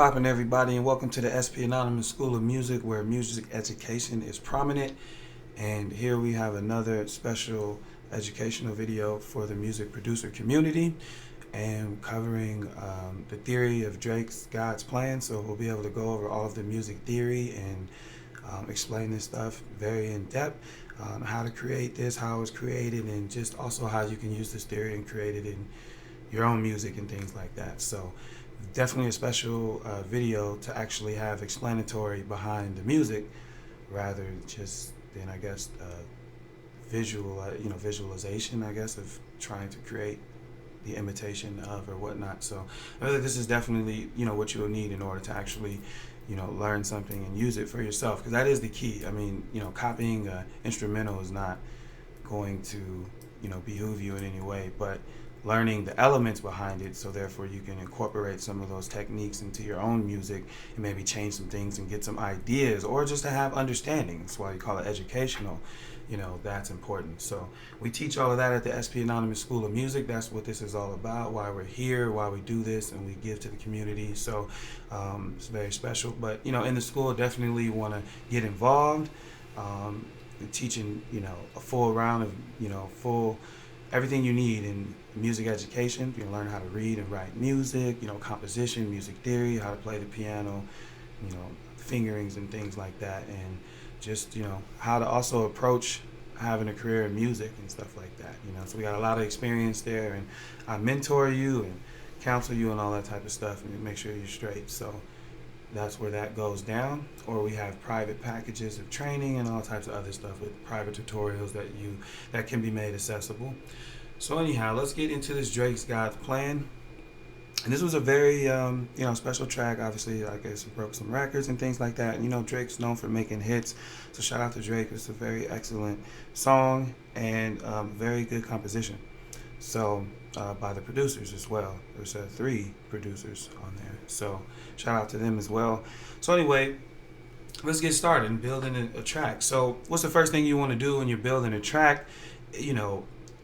poppin', everybody, and welcome to the SP Anonymous School of Music, where music education is prominent. And here we have another special educational video for the music producer community, and covering the theory of Drake's God's Plan. So we'll be able to go over all of the music theory and explain this stuff very in depth, how to create this, how it was created, and just also how you can use this theory and create it in your own music and things like that. So definitely a special video to actually have explanatory behind the music rather just than, I guess, visualization, I guess, of trying to create the imitation of or whatnot. So this is definitely, what you'll need in order to actually, learn something and use it for yourself, because that is the key. I mean, copying an instrumental is not going to, behoove you in any way, but learning the elements behind it, so therefore you can incorporate some of those techniques into your own music and maybe change some things and get some ideas, or just to have understanding. That's why you call it educational. That's important. So we teach all of that at the SP Anonymous School of Music. That's what this is all about, why we're here, why we do this, and we give to the community. So it's very special. But in the school, definitely want to get involved. Teaching a full round of full everything you need in music education. You can learn how to read and write music, composition, music theory, how to play the piano, fingerings and things like that, and just how to also approach having a career in music and stuff like that. So we got a lot of experience there, and I mentor you and counsel you and all that type of stuff, and make sure you're straight. So that's where that goes down. Or we have private packages of training and all types of other stuff with private tutorials that can be made accessible. So anyhow, let's get into this Drake's God's Plan. And this was a very special track. Obviously, I guess it broke some records and things like that. And Drake's known for making hits, so shout out to Drake. It's a very excellent song and very good composition. So by the producers as well. There's 3 producers on there, so shout out to them as well. So anyway, let's get started in building a track. So what's the first thing you want to do when you're building a track?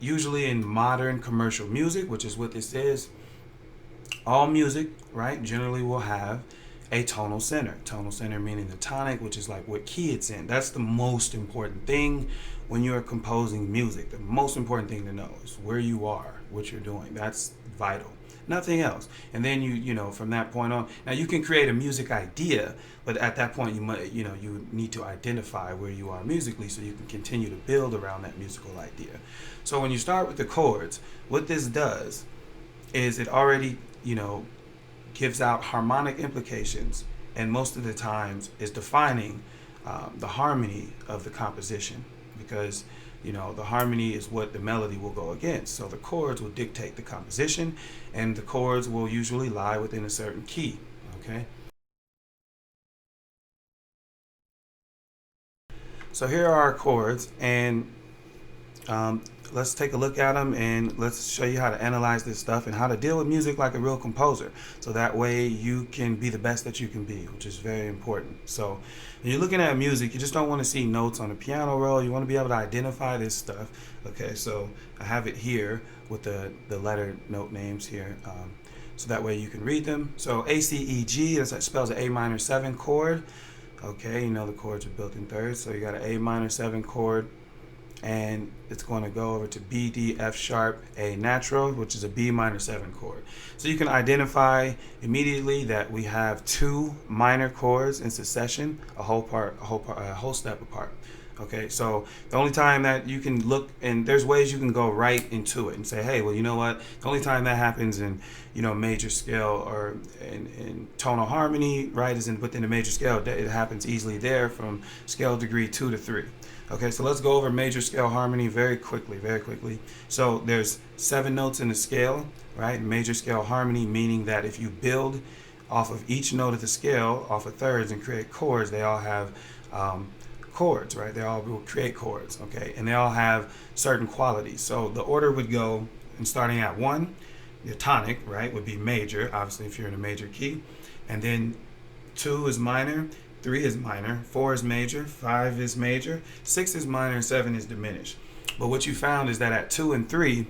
Usually in modern commercial music, which is what this is, all music, right, generally will have a tonal center. Tonal center meaning the tonic, which is like what key it's in. That's the most important thing when you're composing music. The most important thing to know is where you are, what you're doing. That's vital. Nothing else. And then you from that point on, now you can create a music idea, but at that point you need to identify where you are musically, so you can continue to build around that musical idea. So when you start with the chords, what this does is it already gives out harmonic implications, and most of the times is defining the harmony of the composition, because the harmony is what the melody will go against. So the chords will dictate the composition, and the chords will usually lie within a certain key. Okay, so here are our chords, and let's take a look at them, and let's show you how to analyze this stuff and how to deal with music like a real composer, so that way you can be the best that you can be, which is very important. So when you're looking at music, you just don't want to see notes on a piano roll. You want to be able to identify this stuff. Okay, so I have it here with the letter note names here, so that way you can read them. So A, C, E, G, that spells an A minor 7 chord. Okay, the chords are built in thirds, so you got an A minor 7 chord, and it's going to go over to B, D, F sharp, A natural, which is a B minor 7 chord. So you can identify immediately that we have 2 minor chords in succession, a whole step apart. Okay, so the only time that you can look, and there's ways you can go right into it and say, hey, well, you know what? The only time that happens in major scale or in tonal harmony, right, is within the major scale. It happens easily there from scale degree 2 to 3. Okay, so let's go over major scale harmony very quickly. So there's 7 notes in the scale, right? Major scale harmony, meaning that if you build off of each note of the scale, off of thirds, and create chords, they all have chords, right? They all will create chords, okay? And they all have certain qualities. So the order would go, and starting at 1, the tonic, right, would be major, obviously if you're in a major key. And then 2 is minor, 3 is minor, 4 is major, 5 is major, 6 is minor, and 7 is diminished. But what you found is that at 2 and 3,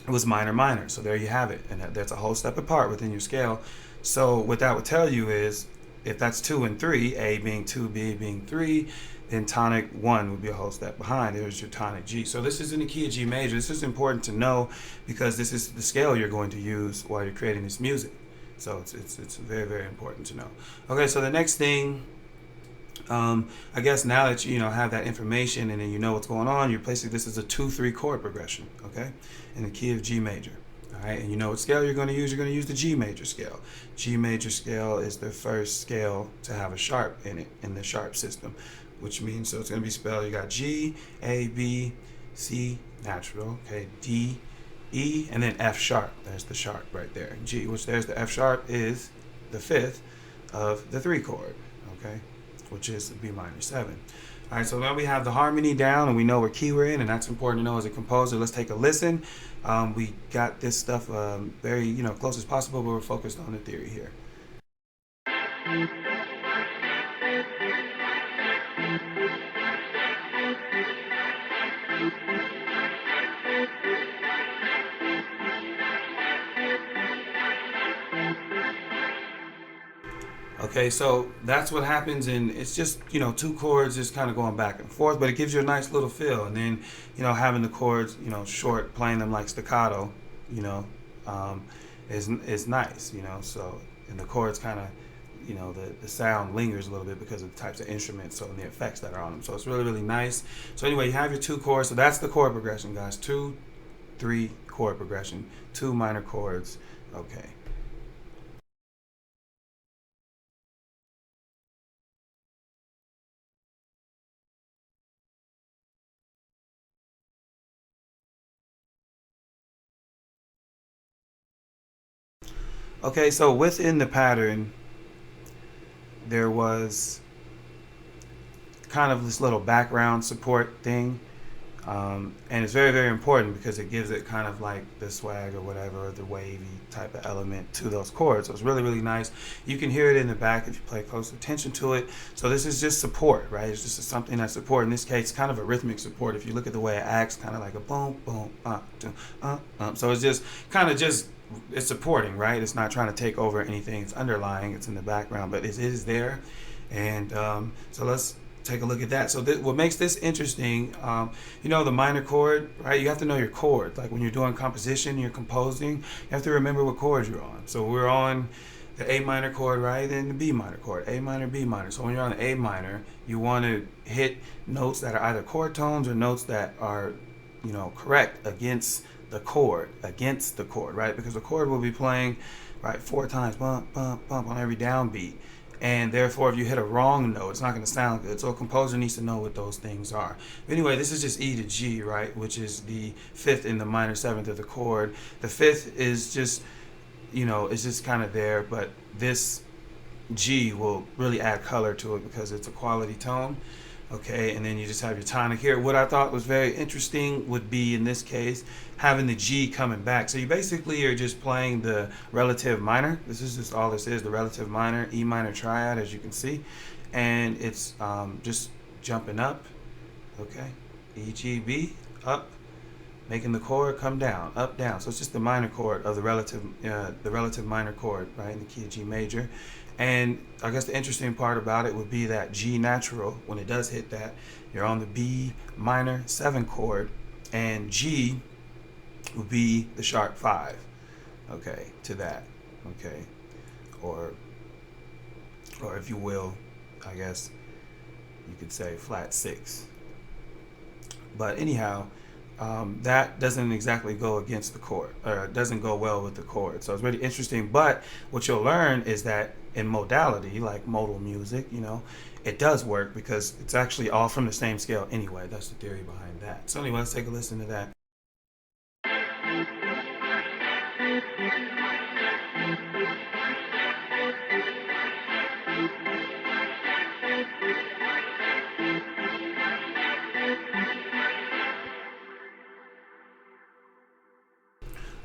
it was minor, minor. So there you have it. And that's a whole step apart within your scale. So what that would tell you is if that's 2 and 3, A being 2, B being 3, then tonic 1 would be a whole step behind. There's your tonic G. So this is in the key of G major. This is important to know because this is the scale you're going to use while you're creating this music. So it's very, very important to know. Okay, so the next thing, I guess now that you have that information and then you know what's going on, you're placing this as a 2-3 chord progression, okay, in the key of G major. All right, and you know what scale you're going to use. You're going to use the G major scale. G major scale is the first scale to have a sharp in it in the sharp system, which means so it's going to be spelled. You got G, A, B, C natural, okay, D, E, and then F sharp. There's the sharp right there. G, which there's the F sharp is the 5th of the 3 chord, okay, which is B minor 7. All right, so now we have the harmony down and we know what key we're in, and that's important to know as a composer. Let's take a listen. We got this stuff very close as possible, but we're focused on the theory here. Okay, so that's what happens, and it's just 2 chords just kind of going back and forth, but it gives you a nice little feel. And then having the chords short, playing them like staccato, is nice. So and the chords kind of the sound lingers a little bit because of the types of instruments, so and the effects that are on them. So it's really, really nice. So anyway, you have your 2 chords. So that's the chord progression, guys. 2-3 chord progression, 2 minor chords. Okay. Okay, so within the pattern, there was kind of this little background support thing. And it's very, very important because it gives it kind of like the swag or whatever, the wavy type of element to those chords. So it's really, really nice. You can hear it in the back if you pay close attention to it. So this is just support, right? It's just something that's support. In this case, kind of a rhythmic support. If you look at the way it acts, kind of like a boom, boom, So it's just kind of just, it's supporting, right? It's not trying to take over anything. It's underlying. It's in the background, but it is there. And so let's take a look at that. So what makes this interesting, the minor chord, right? You have to know your chord. Like when you're doing composition, you're composing, you have to remember what chords you're on. So we're on the A minor chord, right? And the B minor chord, A minor, B minor. So when you're on the A minor, you want to hit notes that are either chord tones or notes that are, correct against the chord, right? Because the chord will be playing, right, 4 times, bump, bump, bump on every downbeat. And therefore, if you hit a wrong note, it's not going to sound good. So a composer needs to know what those things are. Anyway, this is just E to G, right, which is the 5th in the minor 7th of the chord. The 5th is just, it's just kind of there, but this G will really add color to it because it's a quality tone. Okay, and then you just have your tonic here. What I thought was very interesting would be, in this case, having the G coming back. So you basically are just playing the relative minor. This is just all this is, the relative minor, E minor triad, as you can see. And it's just jumping up, okay? E, G, B, up, making the chord come down, up, down. So it's just the minor chord of the relative minor chord, right, in the key of G major. And I guess the interesting part about it would be that G natural, when it does hit that, you're on the B minor 7 chord, and G would be the sharp 5, okay, to that, okay, or if you will, I guess you could say flat 6. But anyhow, that doesn't exactly go against the chord, or it doesn't go well with the chord. So it's really interesting. But what you'll learn is that in modality, like modal music, it does work because it's actually all from the same scale anyway. That's the theory behind that. So anyway, let's take a listen to that.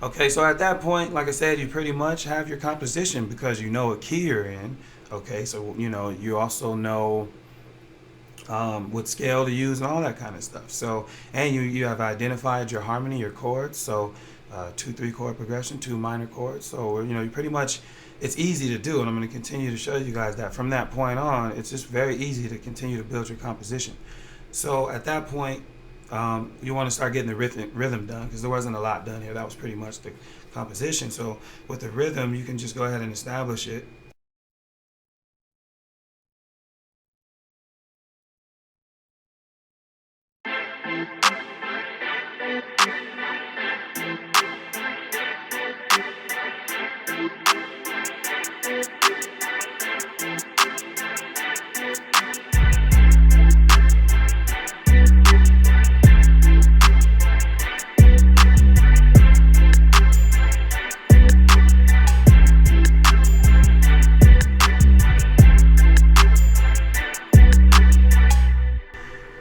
Okay, so at that point, like I said, you pretty much have your composition because you know what key you're in. Okay, so you also know what scale to use and all that kind of stuff. So, and you have identified your harmony, your chords. So 2-3 chord progression, 2 minor chords. So you pretty much it's easy to do, and I'm going to continue to show you guys that from that point on, it's just very easy to continue to build your composition. So at that point, you want to start getting the rhythm done, because there wasn't a lot done here. That was pretty much the composition. So with the rhythm, you can just go ahead and establish it.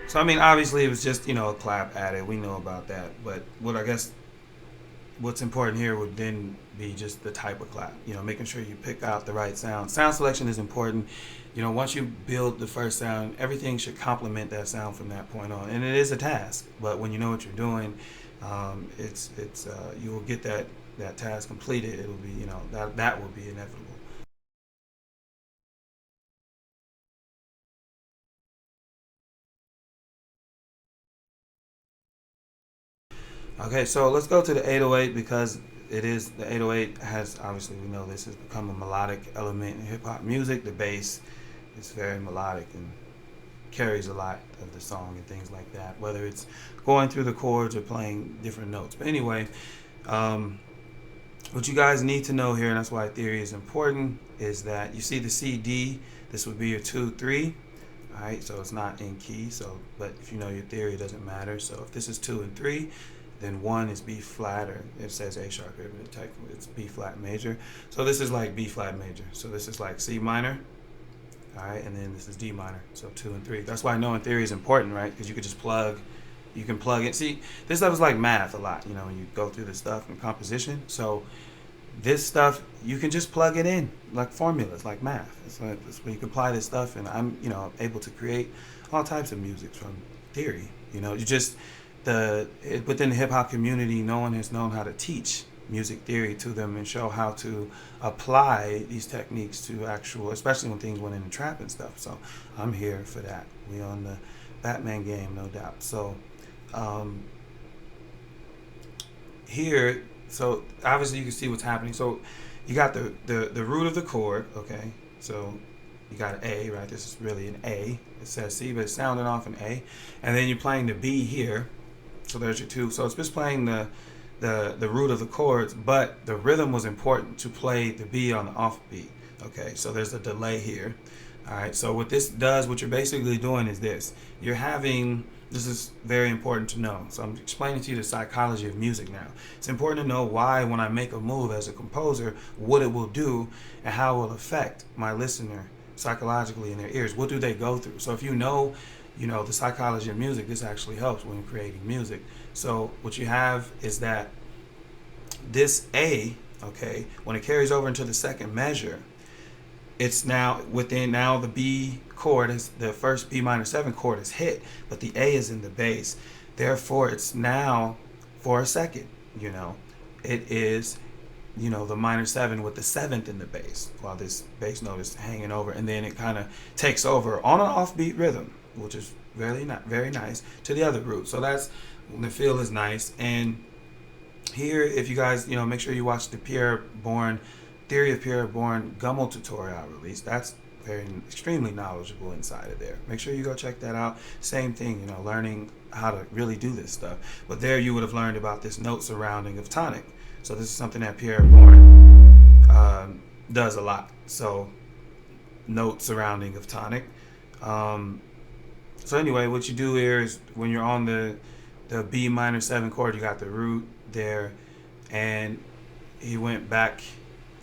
So I mean, obviously it was just, you know, a clap added. We know about that. But what I guess what's important here would then be just the type of clap. You know, making sure you pick out the right sound. Sound selection is important. You know, once you build the first sound, everything should complement that sound from that point on. And it is a task, but when you know what you're doing, you will get that task completed. It'll be, you know, that will be inevitable. Okay, so let's go to the 808, because the 808 has, obviously we know this has become a melodic element in hip hop music. The bass is very melodic and carries a lot of the song and things like that, whether it's going through the chords or playing different notes. But anyway, what you guys need to know here, and that's why theory is important, is that you see the C, D, this would be your 2, 3. All right, so it's not in key. So, but if you know your theory, it doesn't matter. So if this is 2 and 3, then 1 is B flat, or it says A sharp here, but technically it's B flat major. So this is like B flat major. So this is like C minor. All right, and then this is D minor. So 2 and 3. That's why knowing theory is important, right? Because you could just you can plug it. See, this stuff is like math a lot, you know, when you go through this stuff in composition. So this stuff, you can just plug it in like formulas, like math. It's where you can apply this stuff, and I'm, you know, able to create all types of music from theory. You know, you just within the hip hop community, no one has known how to teach music theory to them and show how to apply these techniques to actual, especially when things went into trap and stuff. So I'm here for that. We on the Batman game, no doubt. So here, so obviously you can see what's happening. So you got the root of the chord, okay? So you got an A, right? This is really an A. It says C, but it's sounding off an A. And then you're playing the B here. So there's your 2. So it's just playing the root of the chords, but the rhythm was important to play the B on the off beat. Okay, so there's a delay here. All right, so what this does, what you're basically doing is this. This is very important to know. So I'm explaining to you the psychology of music now. It's important to know why, when I make a move as a composer, what it will do and how it will affect my listener psychologically in their ears. What do they go through? So if you know the psychology of music, this actually helps when creating music. So what you have is that this A, okay, when it carries over into the second measure, it's now the B chord, is the first B minor 7 chord is hit, but the A is in the bass. Therefore, it's now, for a second, it is, the minor 7 with the 7th in the bass, while this bass note is hanging over, and then it kind of takes over on an offbeat rhythm, which is very nice, to the other root. So that's when the feel is nice. And here, if you guys, make sure you watch the Theory of Pierre Bourne Gummel tutorial I released. That's extremely knowledgeable inside of there. Make sure you go check that out. Same thing, learning how to really do this stuff. But there you would have learned about this note surrounding of tonic. So this is something that Pierre Bourne does a lot. So note surrounding of tonic. So anyway, what you do here is when you're on the B minor 7 chord, you got the root there, and he went back,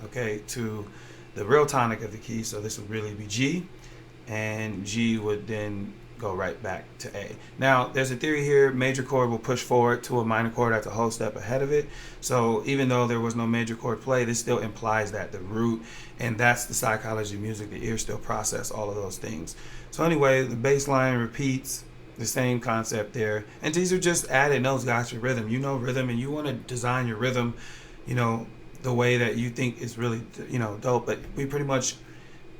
okay, to the real tonic of the key. So this would really be G, and G would then go right back to A. Now, there's a theory here, major chord will push forward to a minor chord that's a whole step ahead of it. So even though there was no major chord play, this still implies that the root, and that's the psychology of music, the ear still process all of those things. So anyway, the bass line repeats, the same concept there. And these are just added notes, guys, for rhythm. You know rhythm, and you want to design your rhythm, the way that you think is really, dope. But we pretty much,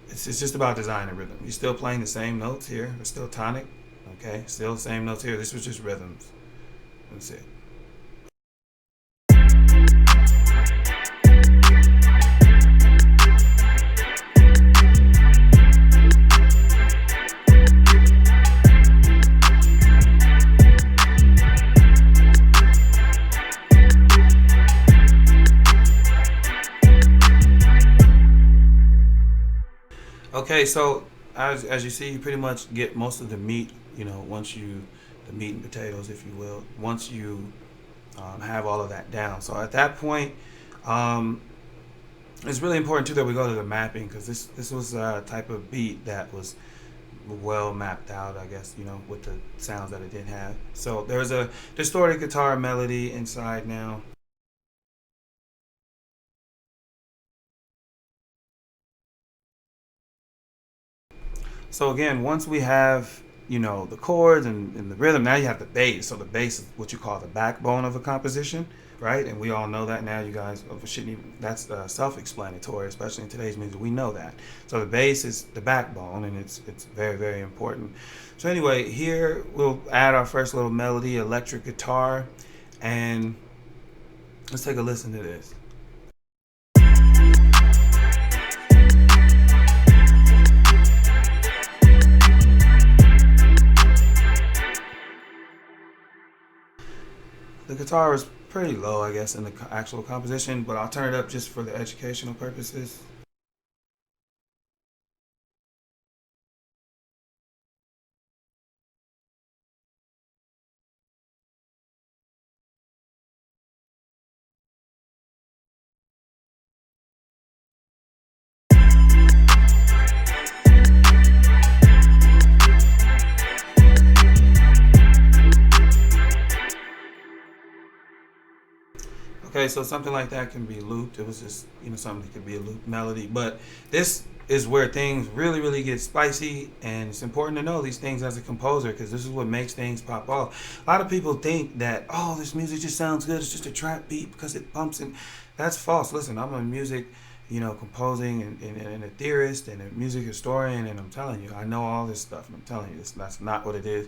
it's just about design and rhythm. You're still playing the same notes here. It's still tonic, okay? Still the same notes here. This was just rhythms. That's it. Okay, so as you see, you pretty much get most of the meat. The meat and potatoes, if you will, once you have all of that down. So at that point, um, it's really important too that we go to the mapping, because this was a type of beat that was well mapped out, I guess, with the sounds that it did have. So there's a distorted guitar melody inside now. So again, once we have, the chords and the rhythm, now you have the bass. So the bass is what you call the backbone of a composition, right? And we all know that now. You guys shouldn't even, that's self-explanatory, especially in today's music. We know that. So the bass is the backbone, and it's very, very important. So anyway, here we'll add our first little melody, electric guitar, and let's take a listen to this. The guitar is pretty low, I guess, in the actual composition, but I'll turn it up just for the educational purposes. Okay, so something like that can be looped. It was just, something that could be a loop melody. But this is where things really, really get spicy, and it's important to know these things as a composer, because this is what makes things pop off. A lot of people think that, oh, this music just sounds good. It's just a trap beat because it bumps, and that's false. Listen, I'm a music, composing and a theorist and a music historian, and I'm telling you, I know all this stuff, and I'm telling you, that's not what it is.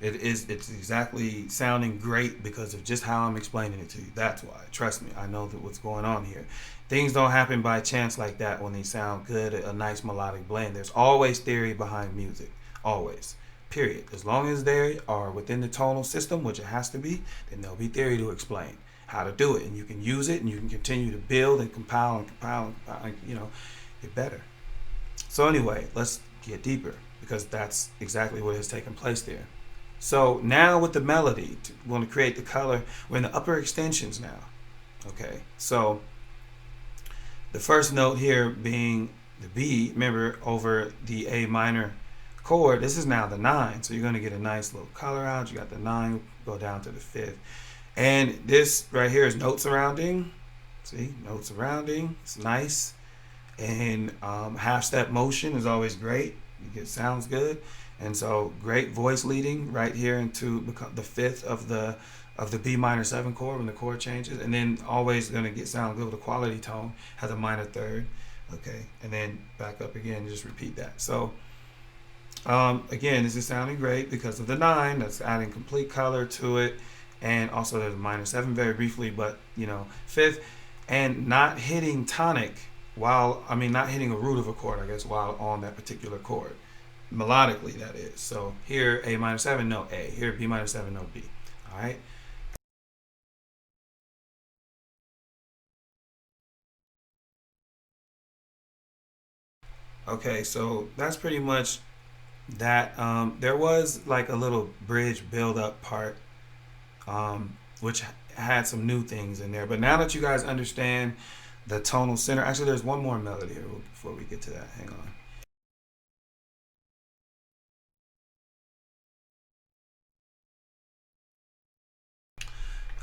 It's exactly sounding great because of just how I'm explaining it to you. That's why. Trust me, I know that what's going on here. Things don't happen by chance like that when they sound good, a nice melodic blend. There's always theory behind music. Always. Period. As long as they are within the tonal system, which it has to be, then there'll be theory to explain how to do it. And you can use it, and you can continue to build and compile and compile and get better. So anyway, let's get deeper, because that's exactly what has taken place there. So now with the melody, we're going to create the color. We're in the upper extensions now. Okay, so the first note here being the B, remember, over the A minor chord, this is now the 9. So you're going to get a nice little color out. You got the 9, go down to the 5th. And this right here is note surrounding. See, note surrounding. It's nice. And half step motion is always great. It sounds good. And so great voice leading right here into the 5th of the B minor 7 chord when the chord changes, and then always going to sound good with a quality tone, has a minor 3rd, okay, and then back up again, just repeat that. So again, this is sounding great because of the 9, that's adding complete color to it, and also there's a minor 7 very briefly, but 5th, and not hitting tonic not hitting a root of a chord, I guess, while on that particular chord. Melodically, that is. So here A minor 7, no A. Here B minor 7, no B. All right. Okay, so that's pretty much that. There was like a little bridge build up part, which had some new things in there. But now that you guys understand the tonal center, actually, there's one more melody here before we get to that. Hang on.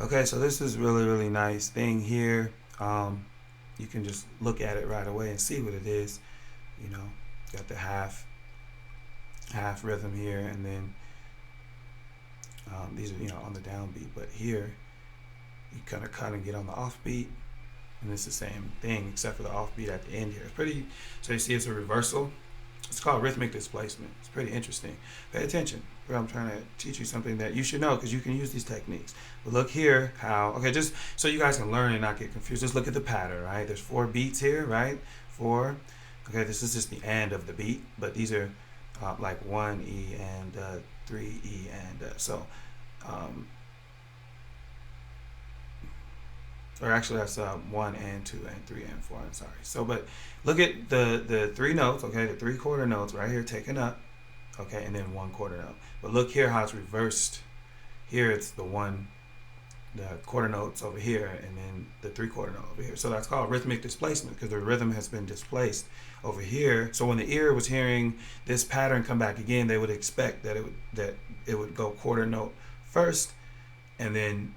Okay, so this is really, really nice thing here. You can just look at it right away and see what it is. Got the half rhythm here, and then these are on the downbeat. But here you kind of cut and get on the offbeat. and it's the same thing except for the offbeat at the end here. It's pretty. So you see, it's a reversal. It's called rhythmic displacement. It's pretty interesting. Pay attention. I'm trying to teach you something that you should know because you can use these techniques. But look here how, okay, just so you guys can learn and not get confused, just look at the pattern, right? There's 4 beats here, right? 4. Okay, this is just the end of the beat, but these are like 1 E and 3 E and or actually that's 1 and 2 and 3 and 4. I'm sorry. So, but look at the 3 notes, okay, the 3/4 notes right here taken up, okay, and then 1/4 note. But look here how it's reversed. Here it's the quarter notes over here, and then the 3/4 note over here. So that's called rhythmic displacement because the rhythm has been displaced over here. So when the ear was hearing this pattern come back again, they would expect that it would go quarter note first, and then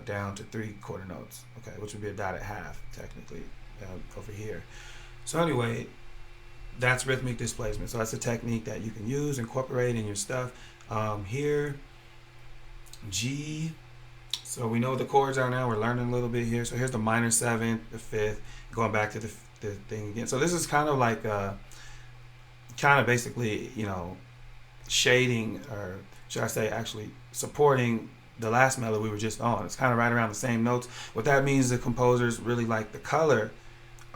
down to 3/4 notes, okay, which would be a dotted half technically over here. So anyway, that's rhythmic displacement. So that's a technique that you can use, incorporate in your stuff. Here, G. So we know what the chords are now. We're learning a little bit here. So here's the minor 7th, the 5th, going back to the thing again. So this is kind of like kind of basically, you know, shading, or should I say actually supporting the last melody we were just on. It's kind of right around the same notes. What that means, the composers really like the color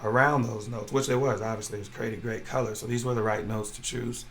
around those notes, which there was. Obviously, it was created great color. So these were the right notes to choose.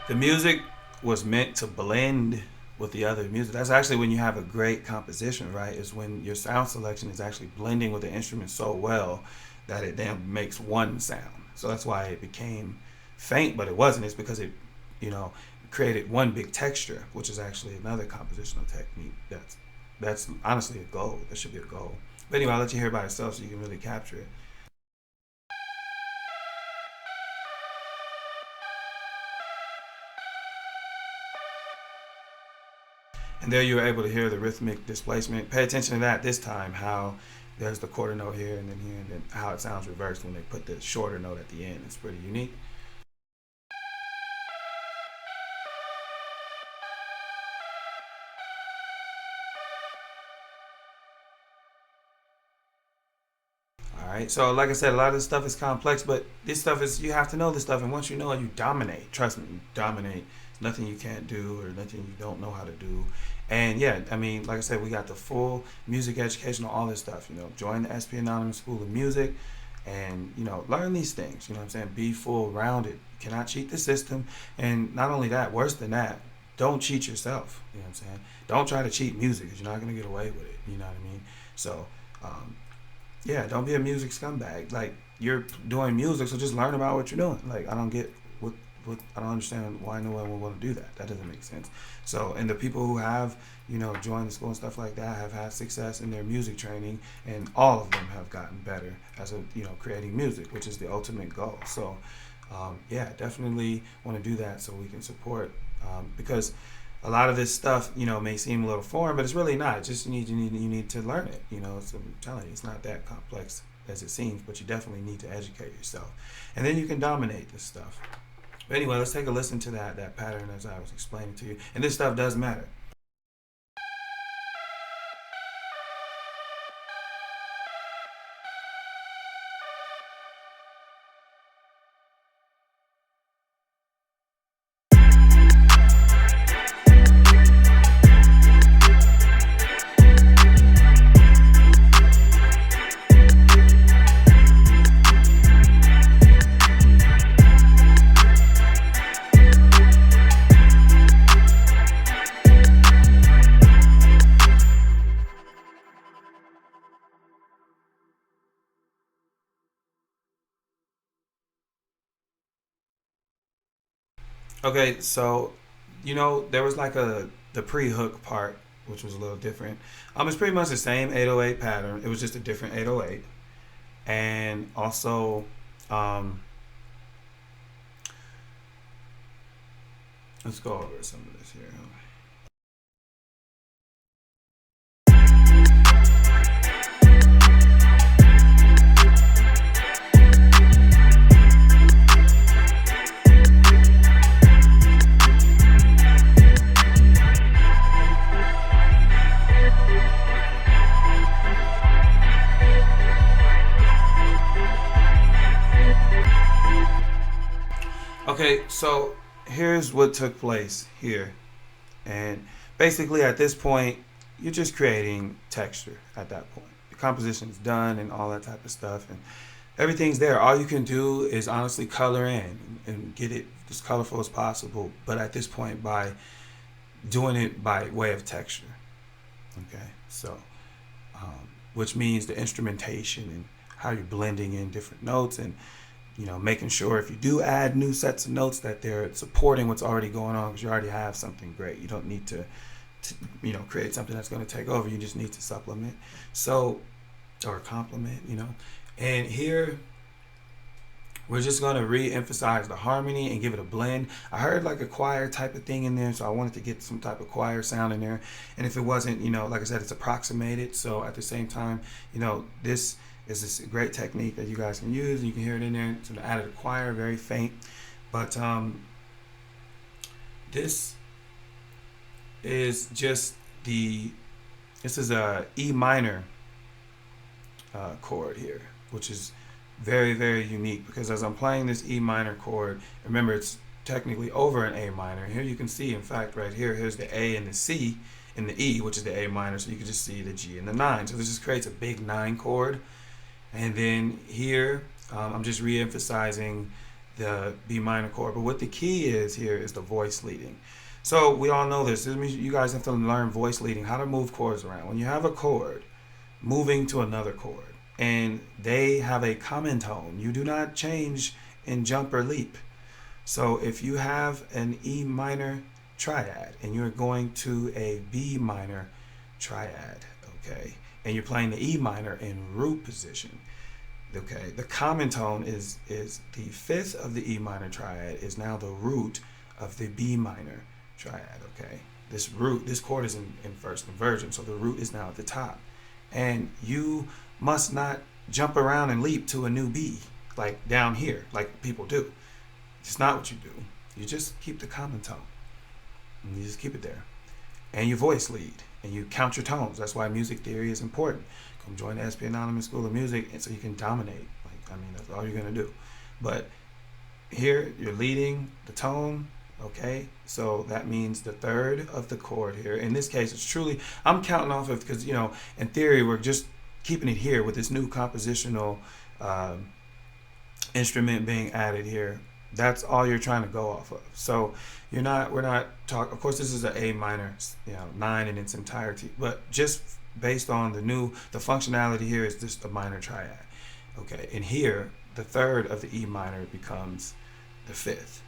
The music was meant to blend with the other music. That's actually when you have a great composition, right? Is when your sound selection is actually blending with the instrument so well that it then makes one sound. So that's why it became faint, but it wasn't. It's because it, you know, created one big texture, which is actually another compositional technique. That's honestly a goal. That should be a goal. But anyway, I'll let you hear it by yourself so you can really capture it. And there you were able to hear the rhythmic displacement. Pay attention to that this time, how there's the quarter note here and then how it sounds reversed when they put the shorter note at the end. It's pretty unique. All right, so like I said, a lot of this stuff is complex, but this stuff is, you have to know this stuff, and once you know it, you dominate. Trust me, you dominate. There's nothing you can't do or nothing you don't know how to do. And yeah, I mean, like I said, we got the full music education, all this stuff. You know, join the SP Anonymous School of Music, and you know, learn these things. You know what I'm saying? Be full rounded. You cannot cheat the system, and not only that, worse than that, don't cheat yourself. You know what I'm saying? Don't try to cheat music because you're not gonna get away with it. You know what I mean? So. Yeah, don't be a music scumbag. Like, you're doing music, so just learn about what you're doing. Like, I don't get what I don't understand why no one would want to do that. That doesn't make sense. So, and the people who have, you know, joined the school and stuff like that have had success in their music training, and all of them have gotten better as a, you know, creating music, which is the ultimate goal. So, yeah, definitely want to do that so we can support, because a lot of this stuff, you know, may seem a little foreign, but it's really not. It's just you need to learn it. You know, so I'm telling you, it's not that complex as it seems, but you definitely need to educate yourself, and then you can dominate this stuff. But anyway, let's take a listen to that pattern as I was explaining to you, and this stuff does matter. Okay, so you know there was like the pre-hook part, which was a little different. It's pretty much the same 808 pattern. It was just a different 808, and also, Let's go over some of this here. Okay, so here's what took place here. And basically, at this point, you're just creating texture at that point. The composition is done and all that type of stuff, and everything's there. All you can do is honestly color in and get it as colorful as possible. But at this point, by doing it by way of texture, okay, so which means the instrumentation and how you're blending in different notes, and making sure if you do add new sets of notes that they're supporting what's already going on, because you already have something great. You don't need to create something that's going to take over. You just need to supplement, or complement, And here, we're just going to re-emphasize the harmony and give it a blend. I heard like a choir type of thing in there, so I wanted to get some type of choir sound in there. And if it wasn't, like I said, it's approximated. So at the same time, this is this great technique that you guys can use. You can hear it in there. So I added a choir, very faint. But this is just this is a E minor chord here, which is very, very unique, because as I'm playing this E minor chord, remember it's technically over an A minor. Here you can see, in fact, right here, here's the A and the C and the E, which is the A minor, so you can just see the G and the 9. So this just creates a big 9 chord. And then here, I'm just re-emphasizing the B minor chord. But what the key is here is the voice leading. So we all know this. This means you guys have to learn voice leading, how to move chords around. When you have a chord moving to another chord, and they have a common tone, you do not change in jump or leap. So if you have an E minor triad and you're going to a B minor triad, okay, and you're playing the E minor in root position, okay, the common tone is the fifth of the E minor triad is now the root of the B minor triad, okay. This chord is in first inversion, so the root is now at the top. And you must not jump around and leap to a new B, like down here, like people do. It's not what you do. You just keep the common tone, and you just keep it there. And you voice lead, and you count your tones. That's why music theory is important. Come join the SP Anonymous School of Music, and so you can dominate. That's all you're gonna do. But here, you're leading the tone, okay? So that means the third of the chord here. In this case, it's truly, I'm counting off of, because, in theory, we're just keeping it here with this new compositional instrument being added here. That's all you're trying to go off of. So we're not talking, of course, this is an A minor, 9 in its entirety, but just based on the functionality here is just a minor triad. Okay, and here, the third of the E minor becomes the fifth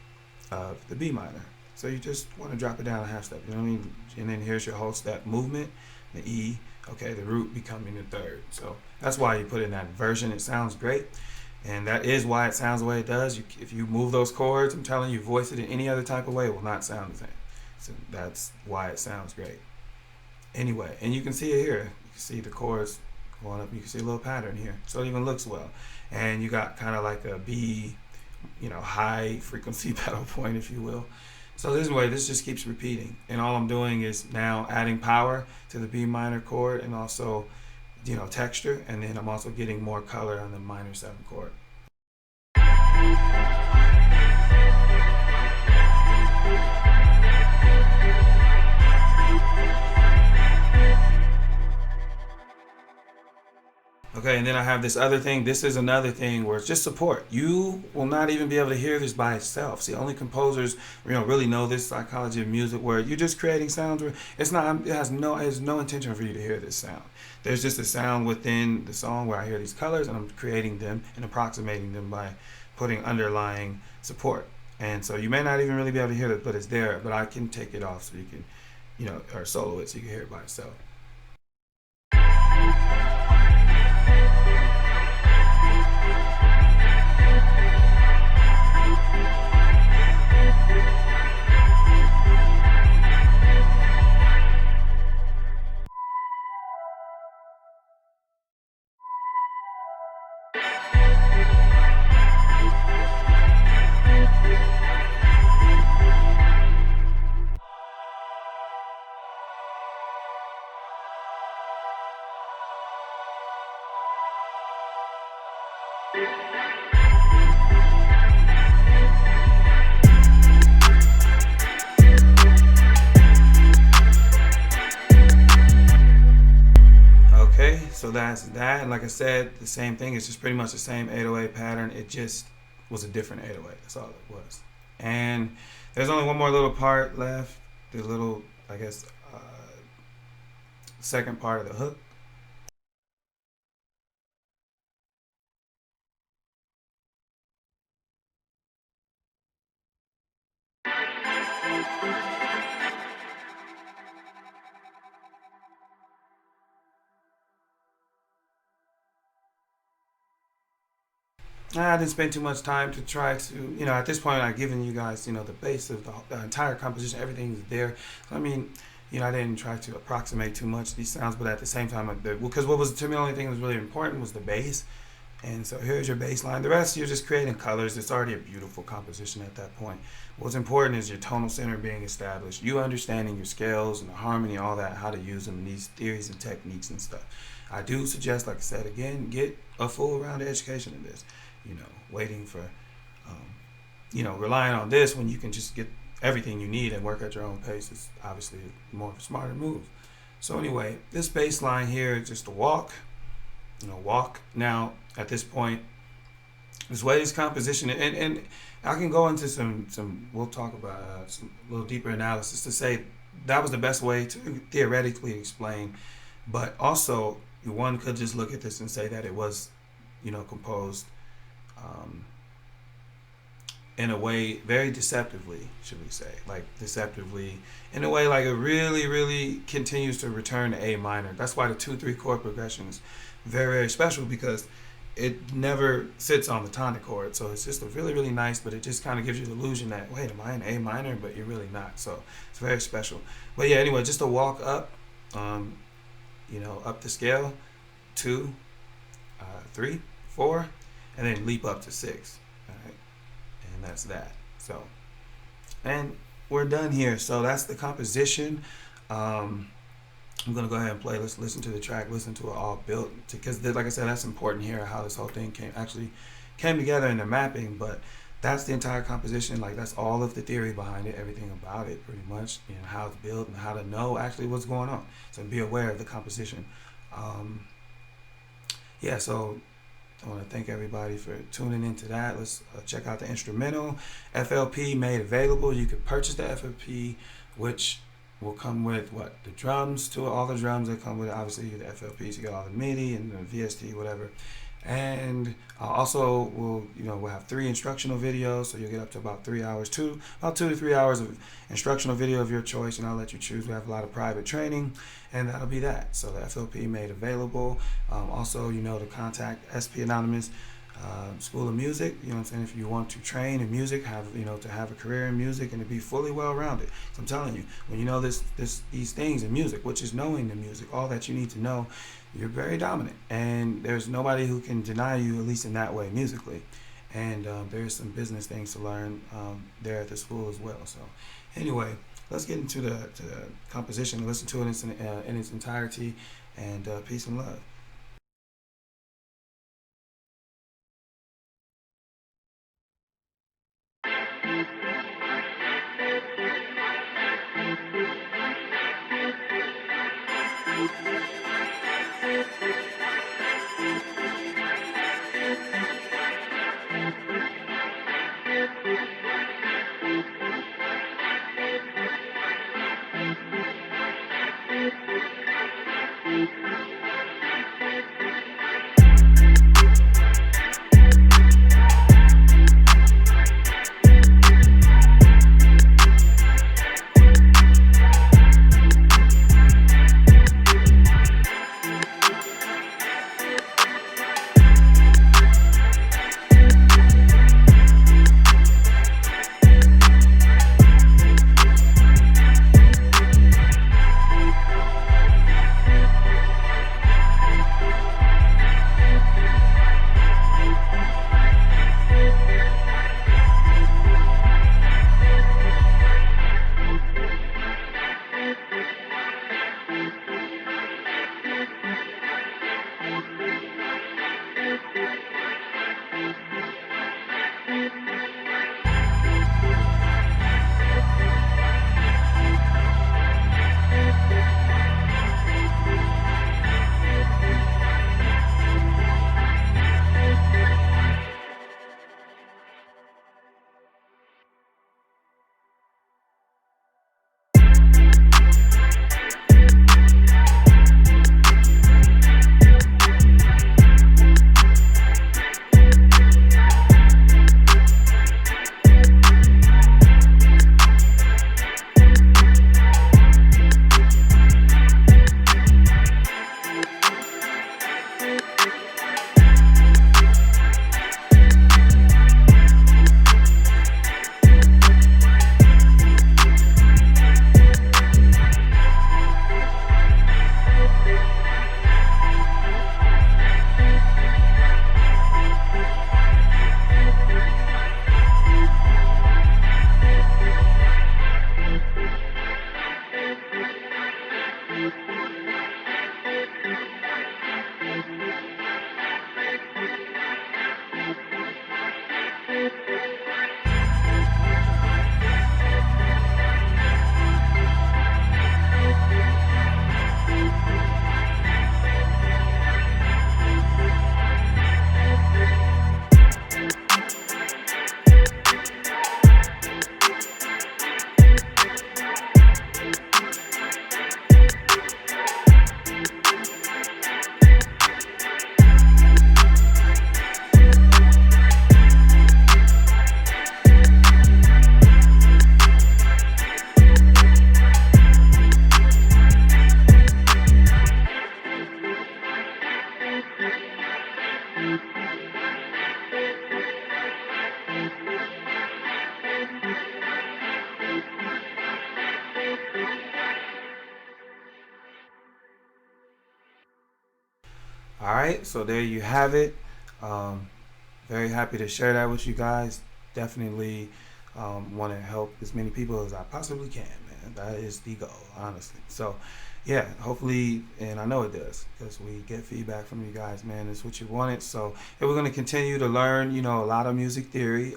of the B minor. So you just want to drop it down a half step, you know what I mean? And then here's your whole step movement, the E, okay, the root becoming the third. So that's why you put in that version. It sounds great. And that is why it sounds the way it does. If you move those chords, I'm telling you, voice it in any other type of way, it will not sound the same. So that's why it sounds great. Anyway, and you can see it here. You can see the chords going up. You can see a little pattern here. So it even looks well. And you got kind of like a B, high frequency pedal point, if you will. So this way, this just keeps repeating. And all I'm doing is now adding power to the B minor chord, and also texture, and then I'm also getting more color on the minor 7 chord. Okay, and then I have this other thing. This is another thing where it's just support. You will not even be able to hear this by itself. See, only composers, really know this psychology of music, where you're just creating sounds where it has no intention for you to hear this sound. There's just a sound within the song where I hear these colors, and I'm creating them and approximating them by putting underlying support. And so you may not even really be able to hear it, but it's there. But I can take it off so you can, or solo it so you can hear it by itself. Okay, so that's that. And like I said, the same thing. It's just pretty much the same 808 pattern. It just was a different 808. That's all it was. And there's only one more little part left. The little, I guess, second part of the hook. I didn't spend too much time to try to, at this point, I've given you guys, the base of the entire composition. Everything's there. So, I mean, I didn't try to approximate too much these sounds, but at the same time, because what was to me the only thing that was really important was the bass. And so here's your bass line. The rest, you're just creating colors. It's already a beautiful composition at that point. What's important is your tonal center being established, you understanding your scales and the harmony, all that, how to use them, these theories and techniques and stuff. I do suggest, like I said, again, get a full rounded education in this. Waiting for, relying on this when you can just get everything you need and work at your own pace is obviously more of a smarter move. So anyway, this bass line here is just a walk, walk. Now, at this point, this way this composition, and I can go into some we'll talk about some little deeper analysis to say that was the best way to theoretically explain, but also one could just look at this and say that it was, composed in a way very deceptively, should we say, like deceptively in a way like it really, really continues to return to A minor. That's why the 2-3 chord progression is very, very special, because it never sits on the tonic chord. So it's just a really, really nice, but it just kind of gives you the illusion that, wait, am I in A minor? But you're really not. So it's very special. But yeah, anyway, just a walk up, up the scale, 2, 3, 4, and then leap up to 6. All right, and that's that. So, and we're done here. So that's the composition. I'm gonna go ahead and play. Let's listen to the track. Listen to it all built, because like I said, that's important here. How this whole thing came together in the mapping. But that's the entire composition. Like that's all of the theory behind it. Everything about it, pretty much. How it's built and how to know actually what's going on. So be aware of the composition. Yeah. So I want to thank everybody for tuning into that. Let's check out the instrumental. FLP made available. You can purchase the FLP, which will come with the drums to it, all the drums that come with it. Obviously, the FLPs, you get all the MIDI and the VST, whatever. And also, we'll have 3 instructional videos, so you'll get up to about 3 hours, about 2 to 3 hours of instructional video of your choice, and I'll let you choose. We have a lot of private training, and that'll be that. So the FLP made available. Also, to contact SP Anonymous School of Music. You know what I'm saying? If you want to train in music, to have a career in music and to be fully well-rounded. So I'm telling you, when you know these things in music, which is knowing the music, all that you need to know, you're very dominant, and there's nobody who can deny you, at least in that way, musically. And there's some business things to learn there at the school as well. So anyway, let's get into the composition and listen to it in its entirety, and peace and love. All right, so there you have it. Um, Very happy to share that with you guys. Definitely want to help as many people as I possibly can, man. That is the goal, honestly. So, yeah, hopefully, and I know it does, because we get feedback from you guys, man. It's what you wanted. So, yeah, we're going to continue to learn, a lot of music theory,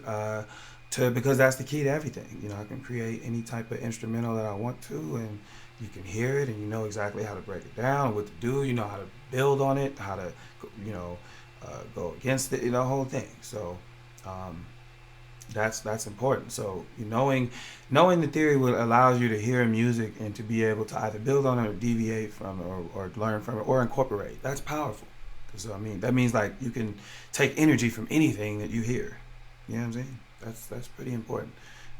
because that's the key to everything. I can create any type of instrumental that I want to, and you can hear it, and you know exactly how to break it down, what to do. You know how to build on it, how to, you know, go against it, the whole thing. So um, that's important. So knowing the theory will allows you to hear music and to be able to either build on it or deviate from it, or learn from it or incorporate. That's powerful. So that means like you can take energy from anything that you hear. You know what I'm saying? That's pretty important.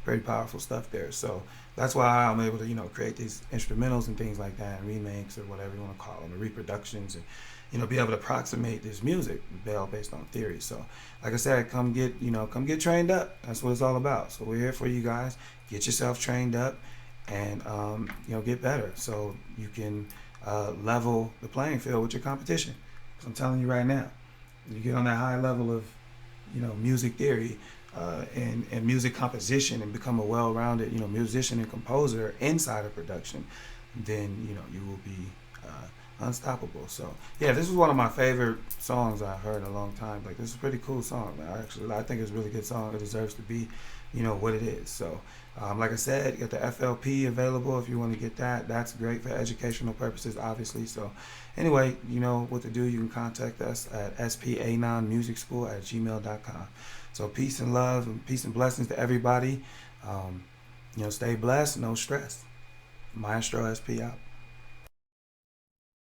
Pretty powerful stuff there. So that's why I'm able to create these instrumentals and things like that, and remakes or whatever you want to call them, or reproductions, and be able to approximate this music based on theory. So like I said, come get trained up. That's what it's all about. So we're here for you guys. Get yourself trained up, and get better so you can level the playing field with your competition. So I'm telling you right now, you get on that high level of music theory and music composition, and become a well-rounded musician and composer inside of production, then you will be unstoppable. So yeah, this is one of my favorite songs I've heard in a long time. Like, this is a pretty cool song, man. I think it's a really good song. It deserves to be what it is. So like I said, you got the FLP available if you want to get that. That's great for educational purposes, obviously. So anyway, you know what to do. You can contact us at spanon@gmail.com. So peace and love and peace and blessings to everybody. Stay blessed, no stress. Maestro SP out.